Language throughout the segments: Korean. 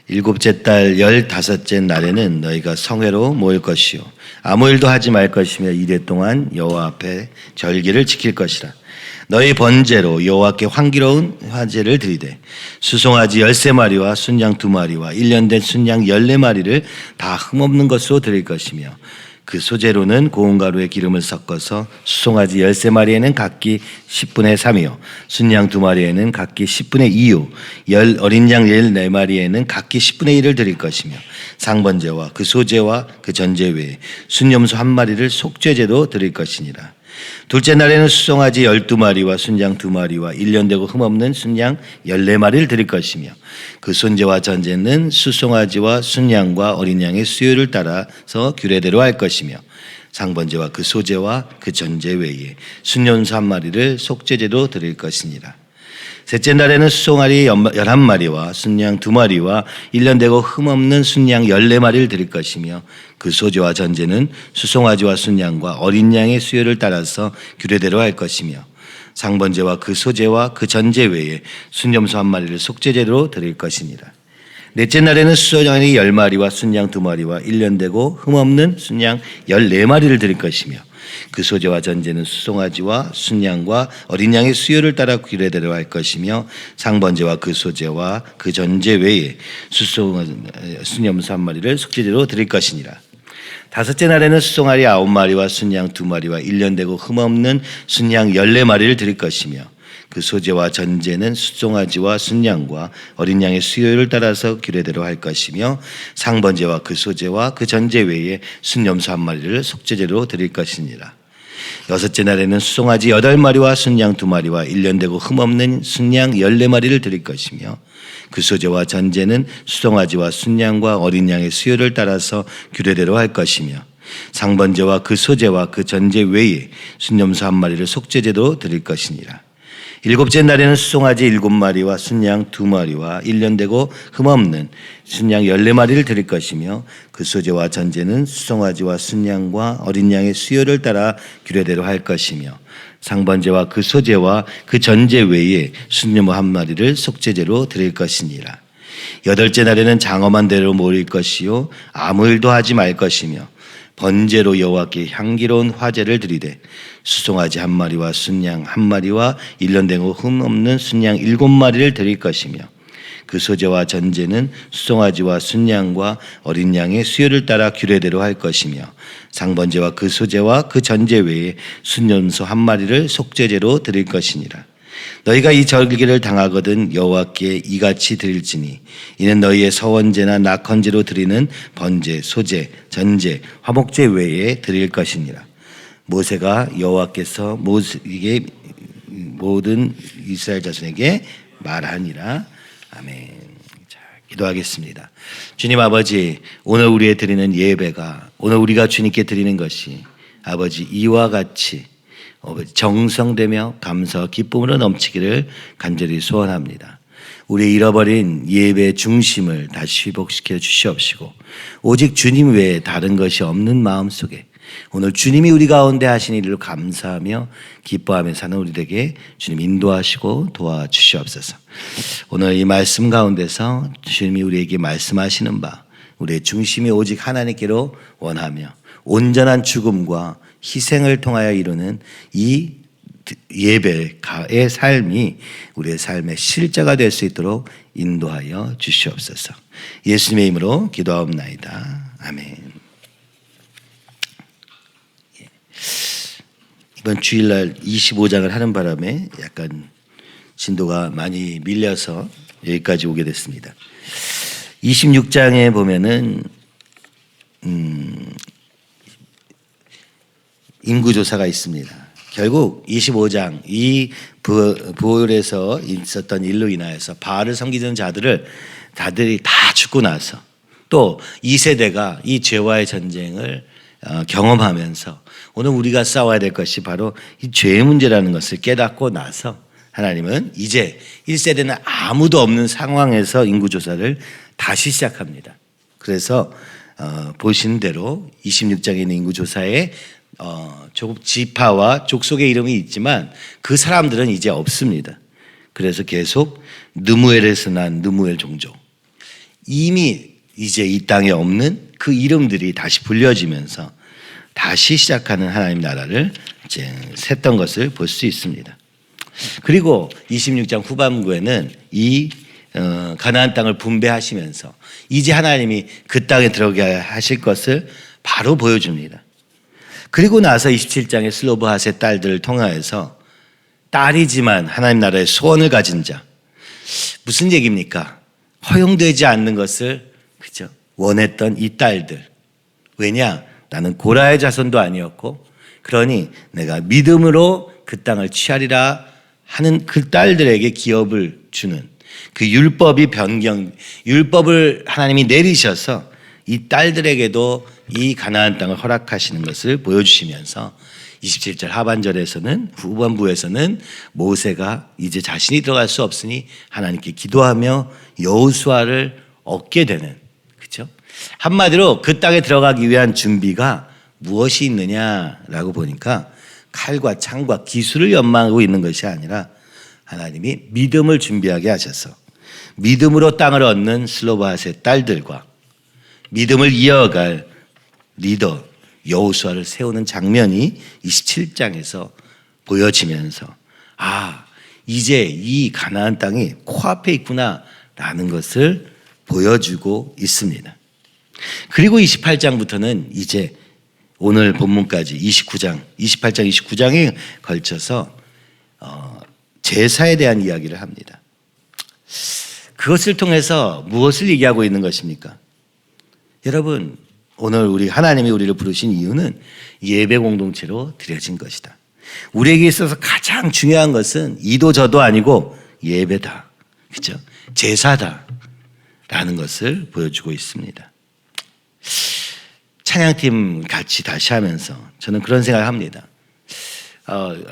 일곱째 달 15째 날에는 너희가 성회로 모일 것이요 아무 일도 하지 말 것이며 이래 동안 여호와 앞에 절기를 지킬 것이라. 너희 번제로 여호와께 향기로운 화제를 드리되 수송아지 13마리와 순양 2마리와 1년 된 순양 14마리를 다 흠없는 것으로 드릴 것이며 그 소재로는 고운 가루에 기름을 섞어서 수송아지 13마리에는 각기 10분의 3이요 순양 2마리에는 각기 10분의 2요 어린 양 14마리에는 각기 10분의 1을 드릴 것이며 상번제와 그 소제와 그 전제 외에 순염소 1마리를 속죄제로 드릴 것이니라. 둘째 날에는 수송아지 12마리와 순양 2마리와 1년 되고 흠없는 순양 14마리를 드릴 것이며 그 순제와 전제는 수송아지와 순양과 어린 양의 수요를 따라서 규례대로 할 것이며 상번제와 그 소제와 그 전제 외에 순염소 1마리를 속죄제로 드릴 것이니라. 셋째 날에는 수송아리 11마리와 순양 2마리와 1년 되고 흠없는 순양 14마리를 드릴 것이며 그 소제와 전제는 수송아지와 순양과 어린 양의 수요를 따라서 규례대로 할 것이며 상번제와 그 소제와 그 전제 외에 순염소 1마리를 속죄제로 드릴 것이니라. 넷째 날에는 수송아리 10마리와 순양 2마리와 1년 되고 흠없는 순양 14마리를 드릴 것이며 그 소제와 전제는 수송아지와 순양과 어린 양의 수요를 따라 규례대로 할 것이며 상번제와 그 소제와 그 전제 외에 순염소 1마리를 속죄제로 드릴 것이니라. 다섯째 날에는 수송아리 9마리와 순양 2마리와 1년 되고 흠없는 순양 14마리를 드릴 것이며 그 소제와 전제는 수송아지와 순양과 어린 양의 수요를 따라서 규례대로 할 것이며 상번제와 그 소제와 그 전제 외에 순염소 1마리를 속죄제로 드릴 것이니라. 여섯째 날에는 수송아지 8마리와 순양 2마리와 1년 되고 흠없는 순양 14마리를 드릴 것이며 그 소제와 전제는 수송아지와 순양과 어린 양의 수요를 따라서 규례대로 할 것이며 상번제와 그 소제와 그 전제 외에 순염소 1마리를 속죄제로 드릴 것이니라. 일곱째 날에는 수송아지 7마리와 순양 2마리와 1년 되고 흠없는 순양 14마리를 드릴 것이며 그 소제와 전제는 수송아지와 순양과 어린 양의 수요를 따라 규례대로 할 것이며 상번제와 그 소제와 그 전제 외에 순염소 1마리를 속죄제로 드릴 것이니라. 여덟째 날에는 장엄한 대로 모일 것이요 아무 일도 하지 말 것이며 번제로 여호와께 향기로운 화제를 드리되 수송아지 1마리와 순양 1마리와 1년 되고 흠없는 순양 7마리를 드릴 것이며 그 소제와 전제는 수송아지와 순양과 어린 양의 수요를 따라 규례대로 할 것이며 상번제와 그 소제와 그 전제 외에 순염소 1마리를 속죄제로 드릴 것이니라. 너희가 이 절기를 당하거든 여호와께 이같이 드릴지니 이는 너희의 서원제나 낙헌제로 드리는 번제, 소제, 전제, 화목제 외에 드릴 것이니라. 모세가 여호와께서 모세에게 모든 이스라엘 자손에게 말하니라. 아멘. 자, 기도하겠습니다. 주님 아버지, 오늘 우리에 드리는 예배가 오늘 우리가 주님께 드리는 것이 아버지 이와 같이 정성되며 감사와 기쁨으로 넘치기를 간절히 소원합니다. 우리 잃어버린 예배의 중심을 다시 회복시켜 주시옵시고 오직 주님 외에 다른 것이 없는 마음속에 오늘 주님이 우리 가운데 하신 일을 감사하며 기뻐하며 사는 우리에게 주님 인도하시고 도와주시옵소서. 오늘 이 말씀 가운데서 주님이 우리에게 말씀하시는 바 우리의 중심이 오직 하나님께로 원하며 온전한 죽음과 희생을 통하여 이루는 이 예배의 삶이 우리의 삶의 실제가 될 수 있도록 인도하여 주시옵소서. 예수님의 이름으로 기도하옵나이다. 아멘. 이번 주일날 25장을 하는 바람에 약간 진도가 많이 밀려서 여기까지 오게 됐습니다. 26장에 보면은 인구조사가 있습니다. 결국 25장 이 부올에서 있었던 일로 인하여서 바알을 섬기던 자들이 다 죽고 나서 또 2세대가 이 죄와의 전쟁을 경험하면서 오늘 우리가 싸워야 될 것이 바로 이 죄의 문제라는 것을 깨닫고 나서 하나님은 이제 1세대는 아무도 없는 상황에서 인구조사를 다시 시작합니다. 그래서 보신 대로 26장에 있는 인구조사에 지파와 족속의 이름이 있지만 그 사람들은 이제 없습니다. 그래서 계속 느무엘에서 난 느무엘 종족, 이미 이제 이 땅에 없는 그 이름들이 다시 불려지면서 다시 시작하는 하나님 나라를 이제 샜던 것을 볼 수 있습니다. 그리고 26장 후반부에는 이 가나안 땅을 분배하시면서 이제 하나님이 그 땅에 들어가게 하실 것을 바로 보여줍니다. 그리고 나서 27장의 슬로브핫의 딸들을 통하여서 딸이지만 하나님 나라의 소원을 가진 자, 무슨 얘기입니까? 허용되지 않는 것을 그죠? 원했던 이 딸들. 왜냐? 나는 고라의 자손도 아니었고 그러니 내가 믿음으로 그 땅을 취하리라 하는 그 딸들에게 기업을 주는 그 율법을 하나님이 내리셔서 이 딸들에게도 이 가나안 땅을 허락하시는 것을 보여주시면서 27절 후반부에서는 모세가 이제 자신이 들어갈 수 없으니 하나님께 기도하며 여호수아를 얻게 되는, 그렇죠? 한마디로 그 땅에 들어가기 위한 준비가 무엇이 있느냐라고 보니까 칼과 창과 기술을 연마하고 있는 것이 아니라 하나님이 믿음을 준비하게 하셔서 믿음으로 땅을 얻는 슬로바앗의 딸들과 믿음을 이어갈 리더 여호수아를 세우는 장면이 27장에서 보여지면서 이제 이 가나안 땅이 코앞에 있구나라는 것을 보여주고 있습니다. 그리고 28장부터는 이제 오늘 본문까지 28장 29장에 걸쳐서 제사에 대한 이야기를 합니다. 그것을 통해서 무엇을 얘기하고 있는 것입니까? 여러분, 오늘 하나님이 우리를 부르신 이유는 예배 공동체로 드려진 것이다. 우리에게 있어서 가장 중요한 것은 이도 저도 아니고 예배다. 그렇죠? 제사다라는 것을 보여주고 있습니다. 찬양팀 같이 다시 하면서 저는 그런 생각을 합니다.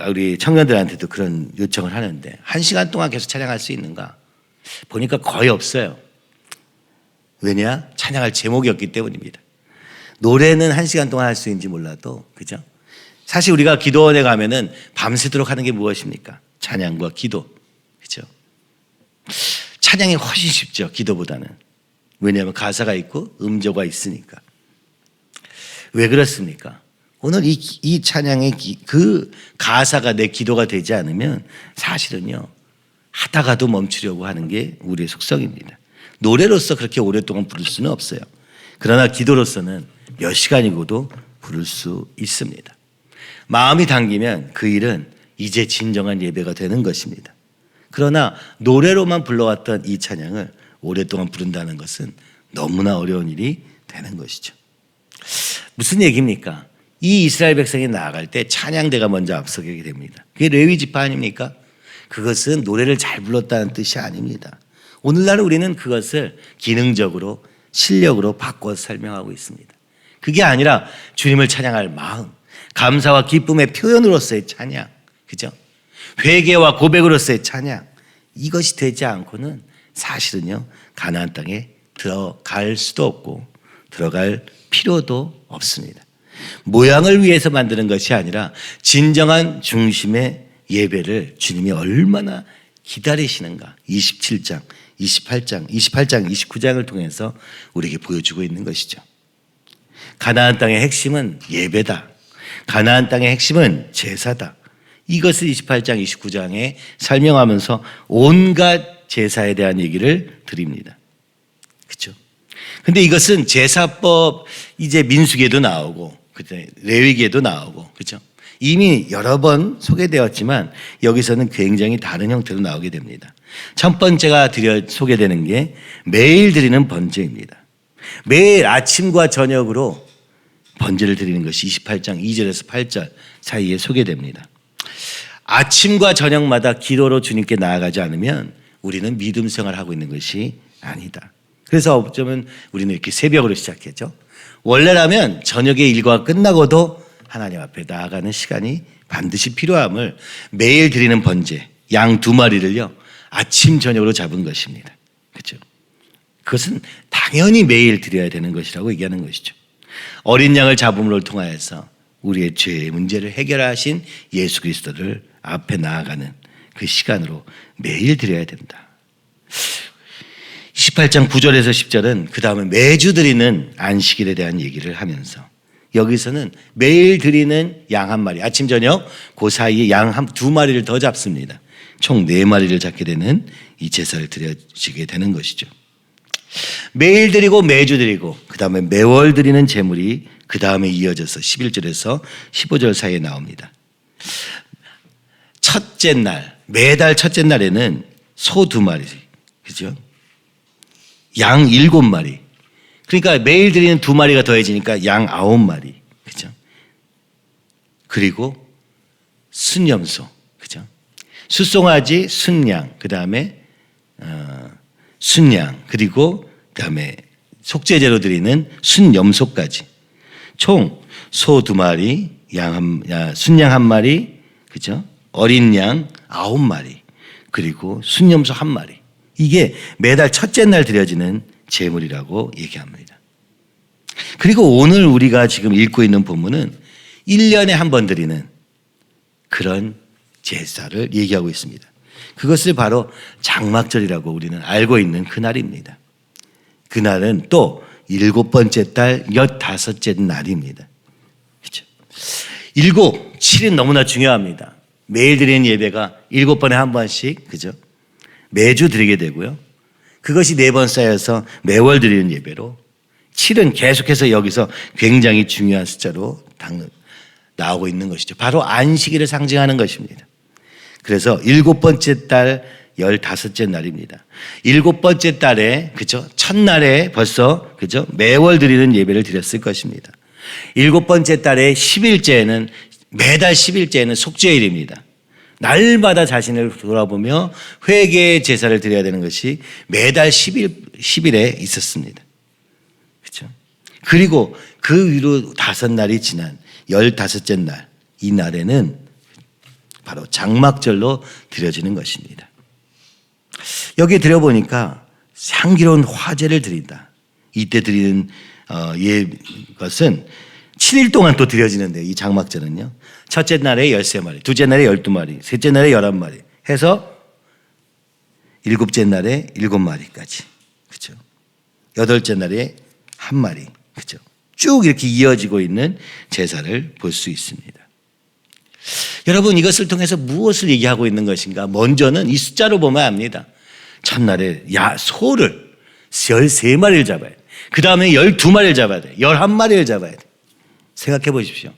우리 청년들한테도 그런 요청을 하는데 1시간 동안 계속 찬양할 수 있는가? 보니까 거의 없어요. 왜냐? 찬양할 제목이 없기 때문입니다. 노래는 1시간 동안 할 수 있는지 몰라도, 그죠? 사실 우리가 기도원에 가면은 밤새도록 하는 게 무엇입니까? 찬양과 기도, 그죠? 찬양이 훨씬 쉽죠, 기도보다는. 왜냐하면 가사가 있고 음조가 있으니까. 왜 그렇습니까? 오늘 이 찬양의 그 가사가 내 기도가 되지 않으면 사실은요, 하다가도 멈추려고 하는 게 우리의 속성입니다. 노래로서 그렇게 오랫동안 부를 수는 없어요. 그러나 기도로서는 몇 시간이고도 부를 수 있습니다. 마음이 당기면 그 일은 이제 진정한 예배가 되는 것입니다. 그러나 노래로만 불러왔던 이 찬양을 오랫동안 부른다는 것은 너무나 어려운 일이 되는 것이죠. 무슨 얘기입니까? 이 이스라엘 백성이 나아갈 때 찬양대가 먼저 앞서게 됩니다. 그게 레위 지파 아닙니까? 그것은 노래를 잘 불렀다는 뜻이 아닙니다. 오늘날 우리는 그것을 기능적으로 실력으로 바꿔서 설명하고 있습니다. 그게 아니라 주님을 찬양할 마음, 감사와 기쁨의 표현으로서의 찬양, 그죠? 회개와 고백으로서의 찬양, 이것이 되지 않고는 사실은요, 가나안 땅에 들어갈 수도 없고 들어갈 필요도 없습니다. 모양을 위해서 만드는 것이 아니라 진정한 중심의 예배를 주님이 얼마나 기다리시는가, 27장, 29장을 통해서 우리에게 보여주고 있는 것이죠. 가나안 땅의 핵심은 예배다. 가나안 땅의 핵심은 제사다. 이것을 28장, 29장에 설명하면서 온갖 제사에 대한 얘기를 드립니다. 그렇죠? 근데 이것은 제사법, 이제 민수기에도 나오고, 레위기에도 나오고, 그렇죠? 이미 여러 번 소개되었지만 여기서는 굉장히 다른 형태로 나오게 됩니다. 첫 번째가 소개되는 게 매일 드리는 번제입니다. 매일 아침과 저녁으로 번제를 드리는 것이 28장 2절에서 8절 사이에 소개됩니다. 아침과 저녁마다 기도로 주님께 나아가지 않으면 우리는 믿음 생활을 하고 있는 것이 아니다. 그래서 어쩌면 우리는 이렇게 새벽으로 시작했죠. 원래라면 저녁의 일과가 끝나고도 하나님 앞에 나아가는 시간이 반드시 필요함을 매일 드리는 번제, 양 2마리를요 아침 저녁으로 잡은 것입니다. 그렇죠? 그것은 당연히 매일 드려야 되는 것이라고 얘기하는 것이죠. 어린 양을 잡음으로 통하여서 우리의 죄의 문제를 해결하신 예수 그리스도를 앞에 나아가는 그 시간으로 매일 드려야 된다. 18장 9절에서 10절은 그 다음에 매주 드리는 안식일에 대한 얘기를 하면서 여기서는 매일 드리는 양 한 마리, 아침 저녁 그 사이에 양 두 마리를 더 잡습니다. 총 4마리를 잡게 되는 이 제사를 드려지게 되는 것이죠. 매일 드리고 매주 드리고 그 다음에 매월 드리는 제물이 그 다음에 이어져서 11절에서 15절 사이에 나옵니다. 첫째 날, 매달 첫째 날에는 소 2마리, 그죠? 양 7마리. 그러니까 매일 드리는 2마리가 더해지니까 양 9마리, 그죠? 그리고 순염소, 그죠? 숫송아지, 순양, 그 다음에 순양, 그리고 그 다음에 속죄제로 드리는 순염소까지 총 소 2마리, 순양 1마리, 그죠? 어린 양 9마리, 그리고 순염소 1마리. 이게 매달 첫째 날 드려지는 제물이라고 얘기합니다. 그리고 오늘 우리가 지금 읽고 있는 본문은 1년에 한 번 드리는 그런 제사를 얘기하고 있습니다. 그것을 바로 장막절이라고 우리는 알고 있는 그날입니다. 그날은 또 7번째 달 15째 날입니다. 그렇죠? 7은 너무나 중요합니다. 매일 드리는 예배가 7번에 한 번씩, 그죠? 매주 드리게 되고요. 그것이 4번 쌓여서 매월 드리는 예배로 7은 계속해서 여기서 굉장히 중요한 숫자로 나오고 있는 것이죠. 바로 안식일을 상징하는 것입니다. 그래서 7번째 달 15째 날입니다. 7번째 달에, 그죠? 첫날에 벌써, 그죠? 매월 드리는 예배를 드렸을 것입니다. 7번째 달에 10일째에는, 매달 10일째에는 속죄일입니다. 날마다 자신을 돌아보며 회개의 제사를 드려야 되는 것이 매달 10일에 있었습니다. 그렇죠? 그리고 그 위로 5날이 지난 15째 날, 이 날에는 바로 장막절로 드려지는 것입니다. 여기에 드려보니까 향기로운 화제를 드린다. 이때 드리는 것은 7일 동안 또 드려지는데, 이 장막절은요. 첫째 날에 13마리, 둘째 날에 12마리, 셋째 날에 11마리 해서 7째 날에 7마리까지. 그죠? 8째 날에 1마리. 그죠? 쭉 이렇게 이어지고 있는 제사를 볼 수 있습니다. 여러분, 이것을 통해서 무엇을 얘기하고 있는 것인가? 먼저는 이 숫자로 보면 압니다. 첫날에 소를 13마리를 잡아야 돼. 그 다음에 12마리를 잡아야 돼. 11마리를 잡아야 돼. 생각해 보십시오.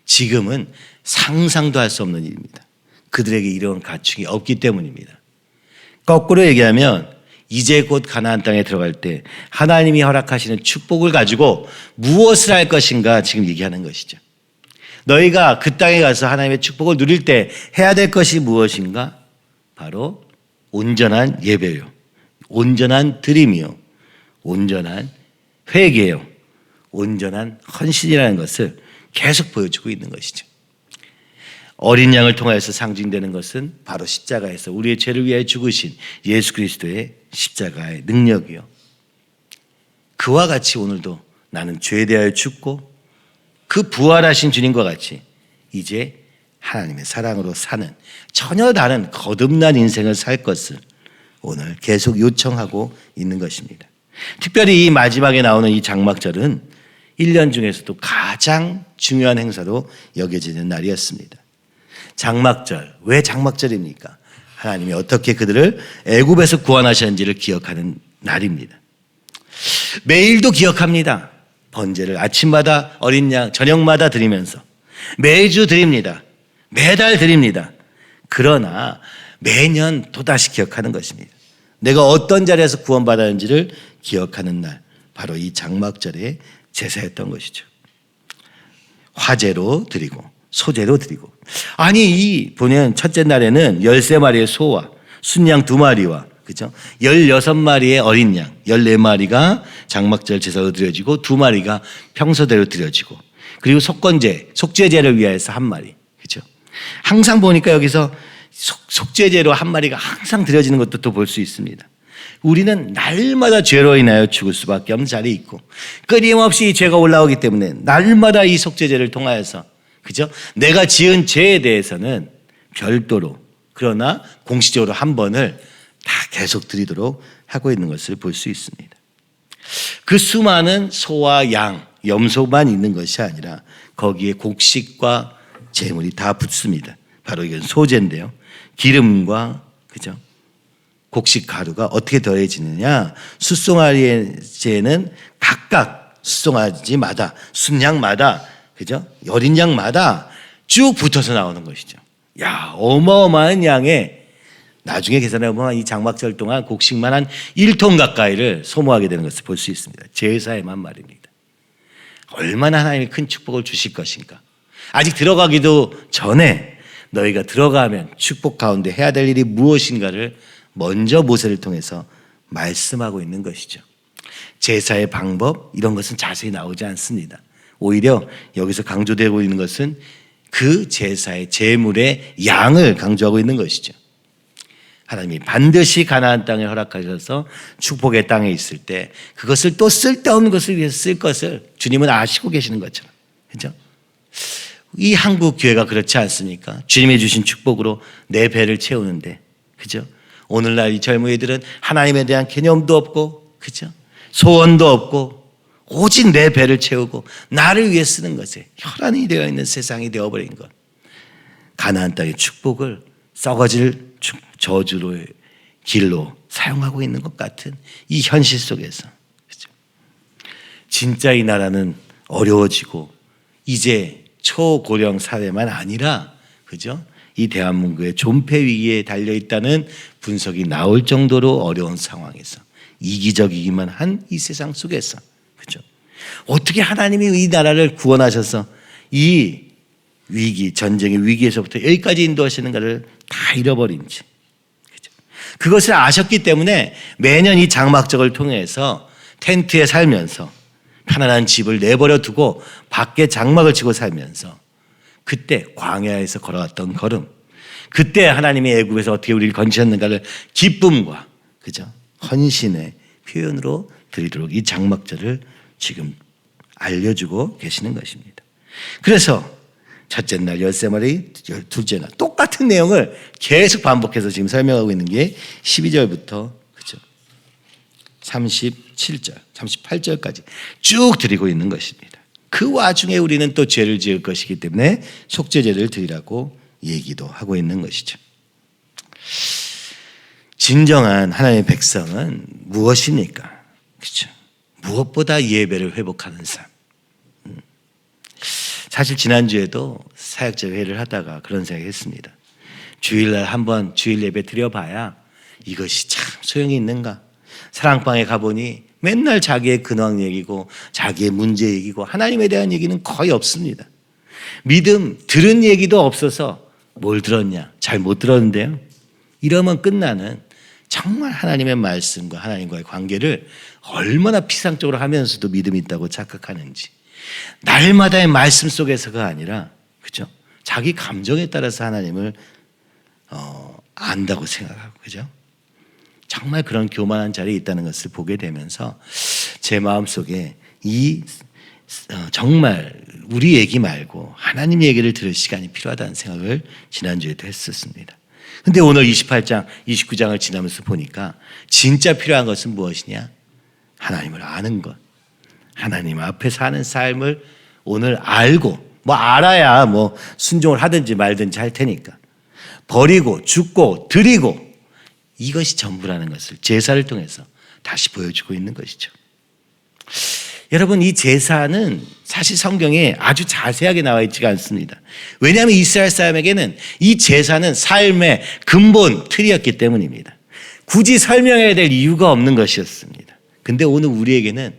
지금은 상상도 할 수 없는 일입니다. 그들에게 이런 가축이 없기 때문입니다. 거꾸로 얘기하면 이제 곧 가나안 땅에 들어갈 때 하나님이 허락하시는 축복을 가지고 무엇을 할 것인가 지금 얘기하는 것이죠. 너희가 그 땅에 가서 하나님의 축복을 누릴 때 해야 될 것이 무엇인가? 바로 온전한 예배요, 온전한 드림이요, 온전한 회개요, 온전한 헌신이라는 것을 계속 보여주고 있는 것이죠. 어린 양을 통하여서 상징되는 것은 바로 십자가에서 우리의 죄를 위하여 죽으신 예수 그리스도의 십자가의 능력이요. 그와 같이 오늘도 나는 죄에 대하여 죽고 그 부활하신 주님과 같이 이제 하나님의 사랑으로 사는 전혀 다른 거듭난 인생을 살 것을 오늘 계속 요청하고 있는 것입니다. 특별히 이 마지막에 나오는 이 장막절은 1년 중에서도 가장 중요한 행사로 여겨지는 날이었습니다. 장막절, 왜 장막절입니까? 하나님이 어떻게 그들을 애굽에서 구원하셨는지를 기억하는 날입니다. 매일도 기억합니다. 번제를 아침마다 어린 양, 저녁마다 드리면서 매주 드립니다. 매달 드립니다. 그러나 매년 또다시 기억하는 것입니다. 내가 어떤 자리에서 구원받았는지를 기억하는 날, 바로 이 장막절의 제사였던 것이죠. 화제로 드리고 소제로 드리고, 아니 이 보면 첫째 날에는 13마리의 소와 순양 2마리와 그죠? 16마리의 어린 양, 14마리가 장막절 제사로 드려지고 2마리가 평소대로 드려지고, 그리고 속죄제를 위하여서 1마리. 그죠? 항상 보니까 여기서 속죄제로 1마리가 항상 드려지는 것도 또 볼 수 있습니다. 우리는 날마다 죄로 인하여 죽을 수밖에 없는 자리에 있고, 끊임없이 죄가 올라오기 때문에 날마다 이 속죄제를 통하여서, 그죠? 내가 지은 죄에 대해서는 별도로, 그러나 공식적으로 한 번을 다 계속 드리도록 하고 있는 것을 볼 수 있습니다. 그 수많은 소와 양, 염소만 있는 것이 아니라 거기에 곡식과 재물이 다 붙습니다. 바로 이건 소재인데요. 기름과 그죠? 곡식 가루가 어떻게 더해지느냐? 숫송아리에는 각각 숫송아지마다 순양마다 그죠? 여린 양마다 쭉 붙어서 나오는 것이죠. 야, 어마어마한 양의 나중에 계산해 보면 이 장막절 동안 곡식만 한 1톤 가까이를 소모하게 되는 것을 볼 수 있습니다. 제사에만 말입니다. 얼마나 하나님이 큰 축복을 주실 것인가. 아직 들어가기도 전에 너희가 들어가면 축복 가운데 해야 될 일이 무엇인가를 먼저 모세를 통해서 말씀하고 있는 것이죠. 제사의 방법 이런 것은 자세히 나오지 않습니다. 오히려 여기서 강조되고 있는 것은 그 제사의 제물의 양을 강조하고 있는 것이죠. 하나님이 반드시 가나안 땅에 허락하셔서 축복의 땅에 있을 때 그것을 또 쓸데없는 것을 위해서 쓸 것을 주님은 아시고 계시는 것처럼. 그렇죠? 이 한국 교회가 그렇지 않습니까? 주님이 주신 축복으로 내 배를 채우는데, 그죠? 오늘날 이 젊은이들은 하나님에 대한 개념도 없고, 그죠? 소원도 없고, 오직 내 배를 채우고 나를 위해 쓰는 것에 혈안이 되어 있는 세상이 되어버린 것. 가나안 땅의 축복을 썩어질 저주로의 길로 사용하고 있는 것 같은 이 현실 속에서, 그죠? 진짜 이 나라는 어려워지고 이제 초고령 사회만 아니라, 그죠? 이 대한민국의 존폐 위기에 달려 있다는 분석이 나올 정도로 어려운 상황에서 이기적이기만 한 이 세상 속에서, 그죠? 어떻게 하나님이 이 나라를 구원하셔서 이 위기, 전쟁의 위기에서부터 여기까지 인도하시는가를 다 잃어버린지, 그죠? 그것을 아셨기 때문에 매년 이 장막절을 통해서 텐트에 살면서 편안한 집을 내버려 두고 밖에 장막을 치고 살면서 그때 광야에서 걸어왔던 걸음, 그때 하나님이 애굽에서 어떻게 우리를 건지셨는가를 기쁨과, 그죠? 헌신의 표현으로 드리도록 이 장막절을 지금 알려주고 계시는 것입니다. 그래서 첫째 날 13마리, 둘째 날 똑같은 내용을 계속 반복해서 지금 설명하고 있는 게 12절부터 그죠? 37절, 38절까지 쭉 드리고 있는 것입니다. 그 와중에 우리는 또 죄를 지을 것이기 때문에 속죄제를 드리라고 얘기도 하고 있는 것이죠. 진정한 하나님의 백성은 무엇입니까? 그렇죠? 무엇보다 예배를 회복하는 삶. 사실 지난주에도 사역자 회의를 하다가 그런 생각했습니다. 주일날 한번 주일 예배 드려봐야 이것이 참 소용이 있는가? 사랑방에 가보니 맨날 자기의 근황 얘기고 자기의 문제 얘기고 하나님에 대한 얘기는 거의 없습니다. 믿음 들은 얘기도 없어서 뭘 들었냐? 잘 못 들었는데요. 이러면 끝나는 정말 하나님의 말씀과 하나님과의 관계를 얼마나 피상적으로 하면서도 믿음이 있다고 착각하는지, 날마다의 말씀 속에서가 아니라, 그죠? 자기 감정에 따라서 하나님을 안다고 생각하고, 그죠? 정말 그런 교만한 자리에 있다는 것을 보게 되면서 제 마음속에 정말 우리 얘기 말고 하나님 얘기를 들을 시간이 필요하다는 생각을 지난주에도 했었습니다. 근데 오늘 28장, 29장을 지나면서 보니까 진짜 필요한 것은 무엇이냐? 하나님을 아는 것. 하나님 앞에 사는 삶을 오늘 알고, 알아야 순종을 하든지 말든지 할 테니까. 버리고, 죽고, 드리고, 이것이 전부라는 것을 제사를 통해서 다시 보여주고 있는 것이죠. 여러분, 이 제사는 사실 성경에 아주 자세하게 나와 있지가 않습니다. 왜냐하면 이스라엘 사람에게는 이 제사는 삶의 근본 틀이었기 때문입니다. 굳이 설명해야 될 이유가 없는 것이었습니다. 근데 오늘 우리에게는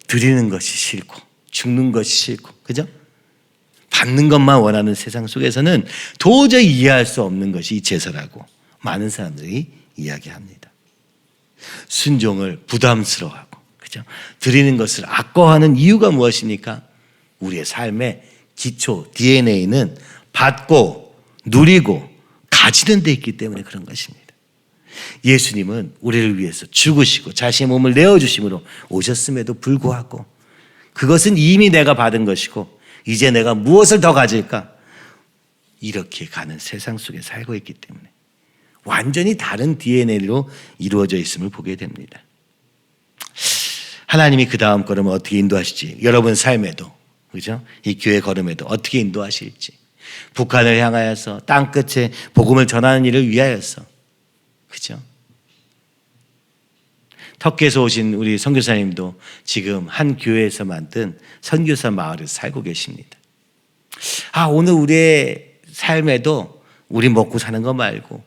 드리는 것이 싫고 죽는 것이 싫고, 그죠? 받는 것만 원하는 세상 속에서는 도저히 이해할 수 없는 것이 이 제사라고 많은 사람들이 이야기합니다. 순종을 부담스러워하고, 그죠? 드리는 것을 아까워하는 이유가 무엇입니까? 우리의 삶의 기초 DNA는 받고 누리고 가지는 데 있기 때문에 그런 것입니다. 예수님은 우리를 위해서 죽으시고 자신의 몸을 내어주심으로 오셨음에도 불구하고 그것은 이미 내가 받은 것이고 이제 내가 무엇을 더 가질까? 이렇게 가는 세상 속에 살고 있기 때문에 완전히 다른 DNA로 이루어져 있음을 보게 됩니다. 하나님이 그 다음 걸음을 어떻게 인도하실지, 여러분 삶에도, 그죠? 이 교회 걸음에도 어떻게 인도하실지, 북한을 향하여서 땅끝에 복음을 전하는 일을 위하여서, 그죠? 터키에서 오신 우리 선교사님도 지금 한 교회에서 만든 선교사 마을에서 살고 계십니다. 오늘 우리의 삶에도 우리 먹고 사는 거 말고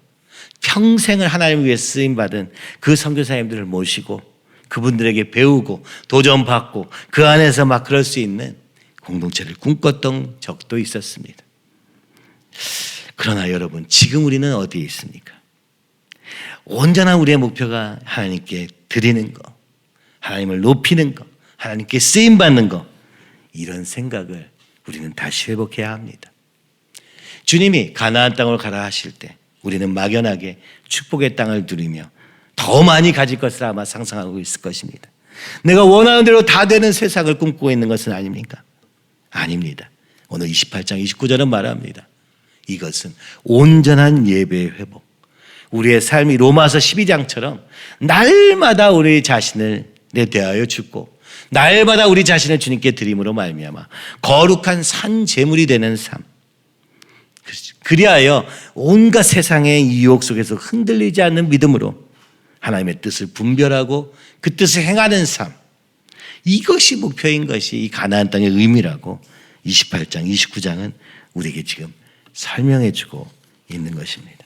평생을 하나님을 위해 쓰임받은 그 선교사님들을 모시고 그분들에게 배우고 도전받고 그 안에서 막 그럴 수 있는 공동체를 꿈꿨던 적도 있었습니다. 그러나 여러분, 지금 우리는 어디에 있습니까? 온전한 우리의 목표가 하나님께 드리는 거, 하나님을 높이는 거, 하나님께 쓰임받는 거, 이런 생각을 우리는 다시 회복해야 합니다. 주님이 가나안 땅으로 가라 하실 때 우리는 막연하게 축복의 땅을 누리며 더 많이 가질 것을 아마 상상하고 있을 것입니다. 내가 원하는 대로 다 되는 세상을 꿈꾸고 있는 것은 아닙니까? 아닙니다. 오늘 28장 29절은 말합니다. 이것은 온전한 예배의 회복. 우리의 삶이 로마서 12장처럼 날마다 우리 자신을 대하여 죽고 날마다 우리 자신을 주님께 드림으로 말미암아 거룩한 산 제물이 되는 삶. 그리하여 온갖 세상의 유혹 속에서 흔들리지 않는 믿음으로 하나님의 뜻을 분별하고 그 뜻을 행하는 삶. 이것이 목표인 것이 이 가나안 땅의 의미라고 28장, 29장은 우리에게 지금 설명해 주고 있는 것입니다.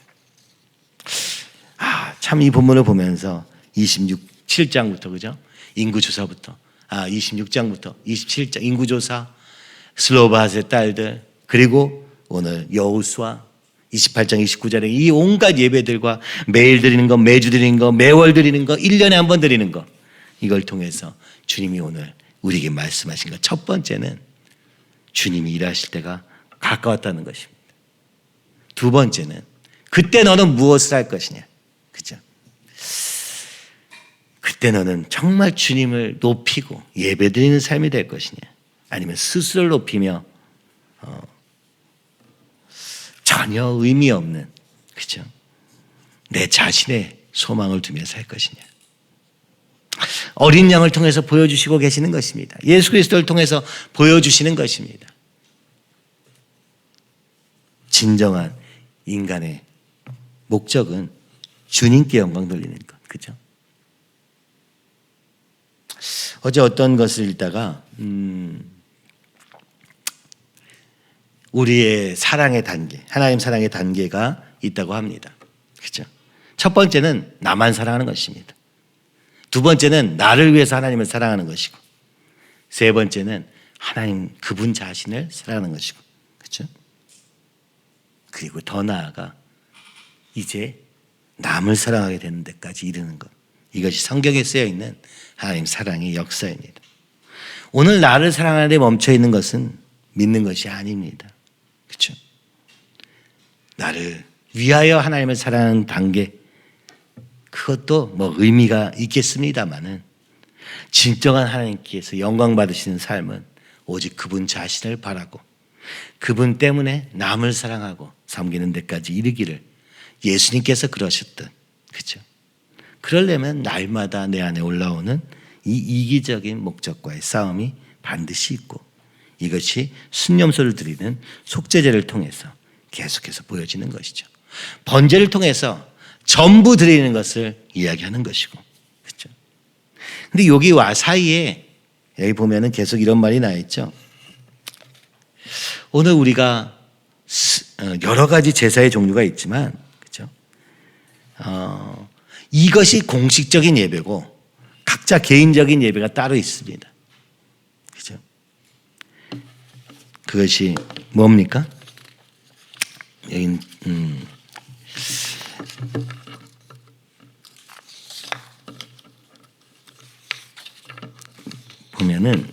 참 이 본문을 보면서 27장부터, 그죠? 인구조사부터, 26장부터 27장 인구조사, 슬로바스의 딸들, 그리고 오늘 여호수아 28장 29절에 이 온갖 예배들과 매일 드리는 거, 매주 드리는 거, 매월 드리는 거, 1년에 한 번 드리는 거, 이걸 통해서 주님이 오늘 우리에게 말씀하신 것, 첫 번째는 주님이 일하실 때가 가까웠다는 것입니다. 두 번째는 그때 너는 무엇을 할 것이냐, 그죠? 그때 너는 정말 주님을 높이고 예배드리는 삶이 될 것이냐, 아니면 스스로를 높이며 전혀 의미 없는, 그죠? 내 자신의 소망을 두며 살 것이냐. 어린 양을 통해서 보여주시고 계시는 것입니다. 예수 그리스도를 통해서 보여주시는 것입니다. 진정한 인간의 목적은 주님께 영광 돌리는 것, 그죠? 어제 어떤 것을 읽다가 우리의 사랑의 단계, 하나님 사랑의 단계가 있다고 합니다. 그죠? 첫 번째는 나만 사랑하는 것입니다. 두 번째는 나를 위해서 하나님을 사랑하는 것이고, 세 번째는 하나님 그분 자신을 사랑하는 것이고, 그죠? 그리고 더 나아가 이제 남을 사랑하게 되는 데까지 이르는 것. 이것이 성경에 쓰여 있는 하나님 사랑의 역사입니다. 오늘 나를 사랑하는 데 멈춰 있는 것은 믿는 것이 아닙니다. 그렇죠? 나를 위하여 하나님을 사랑하는 단계, 그것도 뭐 의미가 있겠습니다만은 진정한 하나님께서 영광 받으시는 삶은 오직 그분 자신을 바라고 그분 때문에 남을 사랑하고 섬기는 데까지 이르기를 예수님께서 그러셨던, 그렇죠? 그러려면 날마다 내 안에 올라오는 이 이기적인 목적과의 싸움이 반드시 있고, 이것이 순념소를 드리는 속죄제를 통해서 계속해서 보여지는 것이죠. 번제를 통해서 전부 드리는 것을 이야기하는 것이고, 그렇죠? 근데 여기 와 사이에 여기 보면은 계속 이런 말이 나 있죠. 오늘 우리가 여러 가지 제사의 종류가 있지만, 그렇죠? 이것이 공식적인 예배고 각자 개인적인 예배가 따로 있습니다. 그렇죠? 그것이 뭡니까? 여기 보면은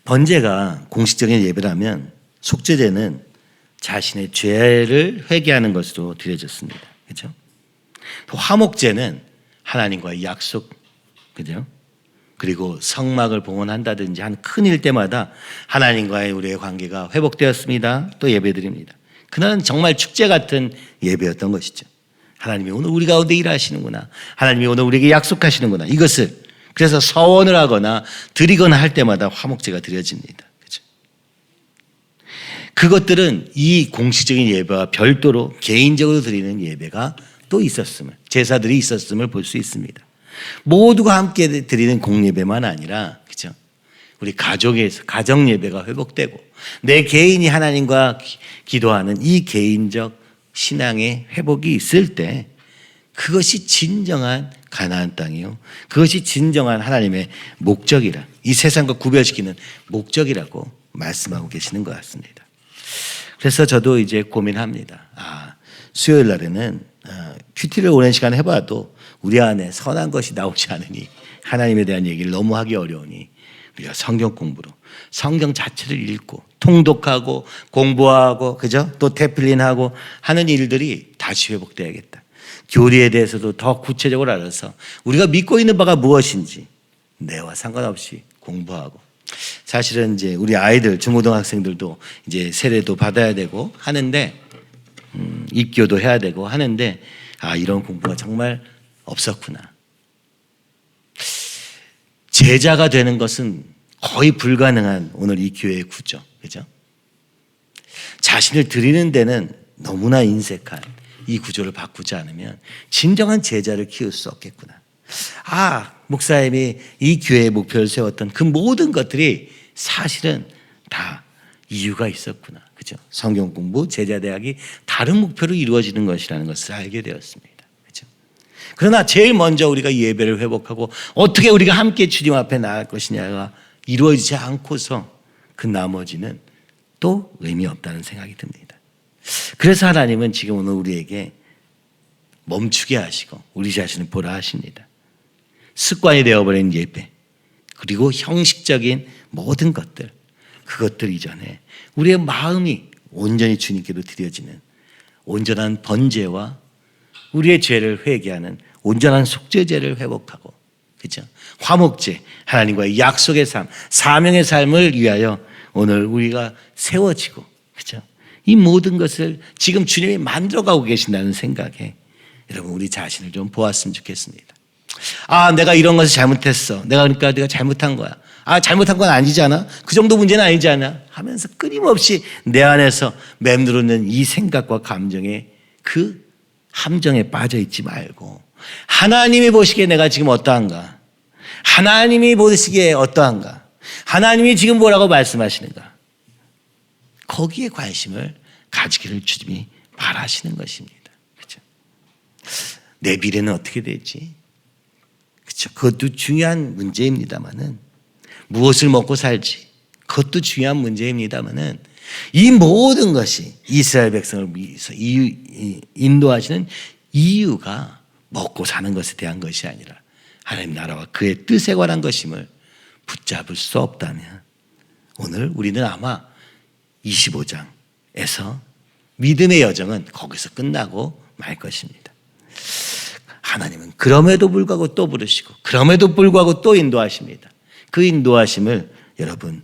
번제가 공식적인 예배라면 속죄제는 자신의 죄를 회개하는 것으로 드려졌습니다. 그렇죠? 화목제는 하나님과의 약속, 그죠? 그리고 성막을 봉헌한다든지 한 큰일 때마다 하나님과의 우리의 관계가 회복되었습니다. 또 예배드립니다. 그날은 정말 축제 같은 예배였던 것이죠. 하나님이 오늘 우리 가운데 일하시는구나. 하나님이 오늘 우리에게 약속하시는구나. 이것을 그래서 서원을 하거나 드리거나 할 때마다 화목제가 드려집니다. 그렇죠? 그것들은 이 공식적인 예배와 별도로 개인적으로 드리는 예배가 또 있었음을, 제사들이 있었음을 볼 수 있습니다. 모두가 함께 드리는 공예배만 아니라, 그죠? 우리 가족에서 가정 예배가 회복되고 내 개인이 하나님과 기도하는 이 개인적 신앙의 회복이 있을 때 그것이 진정한 가나안 땅이요. 그것이 진정한 하나님의 목적이라, 이 세상과 구별시키는 목적이라고 말씀하고 계시는 것 같습니다. 그래서 저도 이제 고민합니다. 수요일 날에는 큐티를 오랜 시간 해봐도 우리 안에 선한 것이 나오지 않으니 하나님에 대한 얘기를 너무 하기 어려우니 우리가 성경 공부로 성경 자체를 읽고 통독하고 공부하고 그죠? 또 태필린하고 하는 일들이 다시 회복돼야겠다. 교리에 대해서도 더 구체적으로 알아서 우리가 믿고 있는 바가 무엇인지 내와 상관없이 공부하고, 사실은 이제 우리 아이들 중고등학생들도 이제 세례도 받아야 되고 하는데 입교도 해야 되고 하는데 이런 공부가 정말 없었구나. 제자가 되는 것은 거의 불가능한 오늘 이 교회의 구조, 그죠? 자신을 드리는 데는 너무나 인색한 이 구조를 바꾸지 않으면 진정한 제자를 키울 수 없겠구나. 목사님이 이 교회의 목표를 세웠던 그 모든 것들이 사실은 다 이유가 있었구나. 그죠? 성경 공부, 제자 대학이 다른 목표로 이루어지는 것이라는 것을 알게 되었습니다. 그죠? 그러나 제일 먼저 우리가 예배를 회복하고 어떻게 우리가 함께 주님 앞에 나갈 것이냐가 이루어지지 않고서 그 나머지는 또 의미 없다는 생각이 듭니다. 그래서 하나님은 지금 오늘 우리에게 멈추게 하시고 우리 자신을 보라 하십니다. 습관이 되어버린 예배, 그리고 형식적인 모든 것들, 그것들 이전에 우리의 마음이 온전히 주님께로 드려지는 온전한 번제와 우리의 죄를 회개하는 온전한 속죄제를 회복하고, 그렇죠? 화목제, 하나님과의 약속의 삶, 사명의 삶을 위하여 오늘 우리가 세워지고, 그렇죠? 이 모든 것을 지금 주님이 만들어가고 계신다는 생각에 여러분 우리 자신을 좀 보았으면 좋겠습니다. 내가 이런 것을 잘못했어. 그러니까 내가 잘못한 거야. 잘못한 건 아니잖아. 그 정도 문제는 아니잖아. 하면서 끊임없이 내 안에서 맴누르는 이 생각과 감정에 그 함정에 빠져 있지 말고 하나님이 보시기에 내가 지금 어떠한가? 하나님이 보시기에 어떠한가? 하나님이 지금 뭐라고 말씀하시는가? 거기에 관심을 가지기를 주님이 바라시는 것입니다. 그렇죠? 내 미래는 어떻게 될지, 그렇죠? 그것도 중요한 문제입니다만은, 무엇을 먹고 살지, 그것도 중요한 문제입니다만은, 이 모든 것이 이스라엘 백성을 위해서 인도하시는 이유가 먹고 사는 것에 대한 것이 아니라 하나님 나라와 그의 뜻에 관한 것임을 붙잡을 수 없다면 오늘 우리는 아마 25장에서 믿음의 여정은 거기서 끝나고 말 것입니다. 하나님은 그럼에도 불구하고 또 부르시고 그럼에도 불구하고 또 인도하십니다. 그 인도하심을 여러분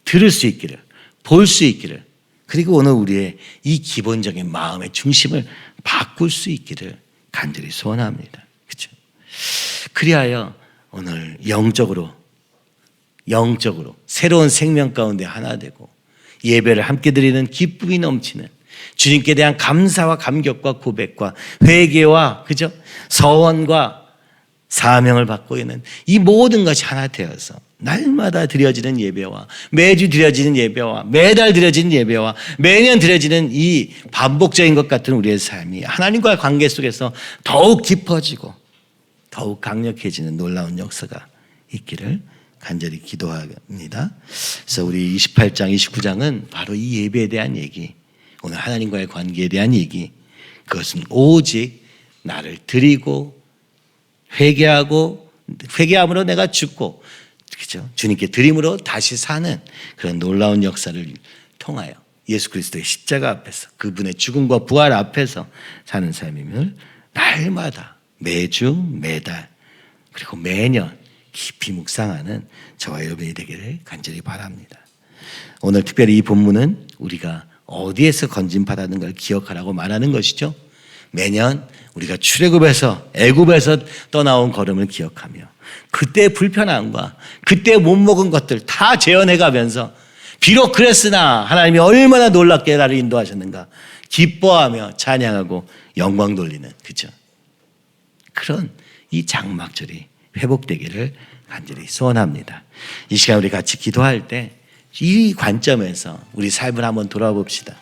들을 수 있기를, 볼 수 있기를, 그리고 오늘 우리의 이 기본적인 마음의 중심을 바꿀 수 있기를 간절히 소원합니다. 그렇죠? 그리하여 오늘 영적으로 새로운 생명 가운데 하나 되고 예배를 함께 드리는 기쁨이 넘치는 주님께 대한 감사와 감격과 고백과 회개와 그죠? 서원과 사명을 받고 있는 이 모든 것이 하나 되어서 날마다 드려지는 예배와 매주 드려지는 예배와 매달 드려지는 예배와 매년 드려지는 이 반복적인 것 같은 우리의 삶이 하나님과의 관계 속에서 더욱 깊어지고 더욱 강력해지는 놀라운 역사가 있기를 간절히 기도합니다. 그래서 우리 28장, 29장은 바로 이 예배에 대한 얘기, 오늘 하나님과의 관계에 대한 얘기, 그것은 오직 나를 드리고 회개함으로 내가 죽고, 그렇죠? 주님께 드림으로 다시 사는 그런 놀라운 역사를 통하여 예수 그리스도의 십자가 앞에서 그분의 죽음과 부활 앞에서 사는 삶임을 날마다 매주 매달 그리고 매년 깊이 묵상하는 저와 여러분이 되기를 간절히 바랍니다. 오늘 특별히 이 본문은 우리가 어디에서 건진받았는 걸 기억하라고 말하는 것이죠. 매년 우리가 출애굽에서 애굽에서 떠나온 걸음을 기억하며 그때 불편함과 그때 못 먹은 것들 다 재현해 가면서 비록 그랬으나 하나님이 얼마나 놀랍게 나를 인도하셨는가 기뻐하며 찬양하고 영광 돌리는, 그죠? 그런 이 장막절이 회복되기를 간절히 소원합니다. 이 시간 우리 같이 기도할 때 이 관점에서 우리 삶을 한번 돌아봅시다.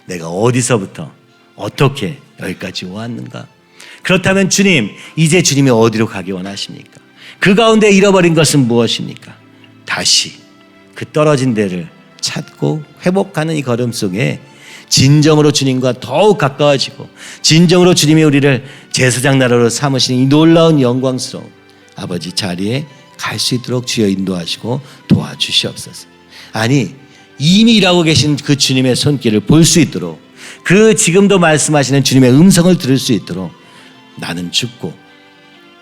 내가 어디서부터 어떻게 여기까지 왔는가? 그렇다면 주님, 이제 주님이 어디로 가기 원하십니까? 그 가운데 잃어버린 것은 무엇입니까? 다시 그 떨어진 데를 찾고 회복하는 이 걸음 속에 진정으로 주님과 더욱 가까워지고 진정으로 주님이 우리를 제사장 나라로 삼으신 이 놀라운 영광스러운 아버지 자리에 갈 수 있도록 주여 인도하시고 도와주시옵소서. 아니, 이미 일하고 계신 그 주님의 손길을 볼 수 있도록, 그 지금도 말씀하시는 주님의 음성을 들을 수 있도록 나는 죽고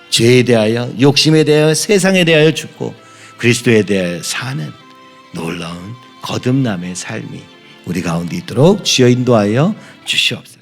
죄에 대하여, 욕심에 대하여, 세상에 대하여 죽고 그리스도에 대하여 사는 놀라운 거듭남의 삶이 우리 가운데 있도록 주여 인도하여 주시옵소서.